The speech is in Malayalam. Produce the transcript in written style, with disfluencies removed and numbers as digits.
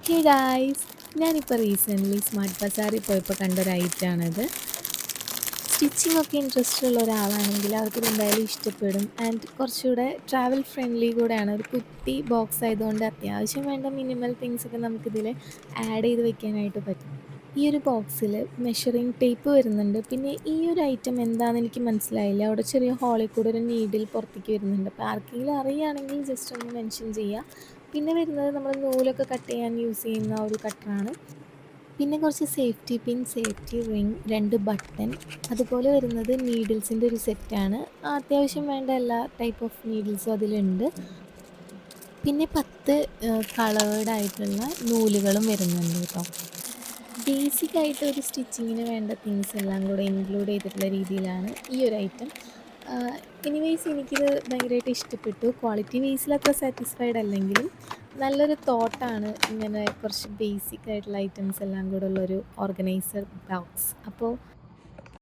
Hey guys! ഞാനിപ്പോൾ റീസെൻ്റ്ലി സ്മാർട്ട് ബസാറിൽ പോയപ്പോൾ കണ്ടൊരു ഐറ്റമാണിത്. സ്റ്റിച്ചിങ് ഒക്കെ ഇൻട്രസ്റ്റ് ഉള്ള ഒരാളാണെങ്കിൽ അവർക്കിത് എന്തായാലും ഇഷ്ടപ്പെടും. ആൻഡ് കുറച്ചുകൂടെ ട്രാവൽ ഫ്രണ്ട്ലി കൂടെയാണ്. ഒരു കുട്ടി ബോക്സ് ആയതുകൊണ്ട് അത്യാവശ്യം വേണ്ട മിനിമൽ തിങ്സ് ഒക്കെ നമുക്കിതിൽ ആഡ് ചെയ്ത് വെക്കാനായിട്ട് പറ്റും. ഈ ഒരു ബോക്സിൽ മെഷറിംഗ് ടേപ്പ് വരുന്നുണ്ട്. പിന്നെ ഈ ഒരു ഐറ്റം എന്താണെന്ന് എനിക്ക് മനസ്സിലായില്ല. അവിടെ ചെറിയ ഹോളിൽ കൂടെ ഒരു നീഡിൽ പുറത്തേക്ക് വരുന്നുണ്ട്. അപ്പോൾ ആർക്കെങ്കിലും അറിയുകയാണെങ്കിൽ ജസ്റ്റ് ഒന്ന് മെൻഷൻ ചെയ്യുക. പിന്നെ വരുന്നത് നമ്മൾ നൂലൊക്കെ കട്ട് ചെയ്യാൻ യൂസ് ചെയ്യുന്ന ഒരു കട്ടറാണ്. പിന്നെ കുറച്ച് safety pin, safety ring, 2 button, അതുപോലെ വരുന്നത് നീഡിൽസിൻ്റെ ഒരു സെറ്റാണ്. അത്യാവശ്യം വേണ്ട എല്ലാ ടൈപ്പ് ഓഫ് നീഡിൽസും അതിലുണ്ട്. പിന്നെ 10 കളേർഡ് ആയിട്ടുള്ള നൂലുകളും വരുന്നുണ്ട് കേട്ടോ. ബേസിക് ആയിട്ട് ഒരു സ്റ്റിച്ചിങ്ങിന് വേണ്ട തിങ്സ് എല്ലാം കൂടെ ഇൻക്ലൂഡ് ചെയ്തിട്ടുള്ള രീതിയിലാണ് ഈ ഒരു ഐറ്റം. എനിവേയ്സ് എനിക്കിത് ഭയങ്കരമായിട്ട് ഇഷ്ടപ്പെട്ടു. ക്വാളിറ്റി വൈസിൽ അത്ര സാറ്റിസ്ഫൈഡ് അല്ലെങ്കിലും നല്ലൊരു തോട്ടാണ് ഇങ്ങനെ കുറച്ച് ബേസിക് ആയിട്ടുള്ള ഐറ്റംസ് എല്ലാം കൂടെ ഉള്ളൊരു ഓർഗനൈസർ ബോക്സ്. അപ്പോൾ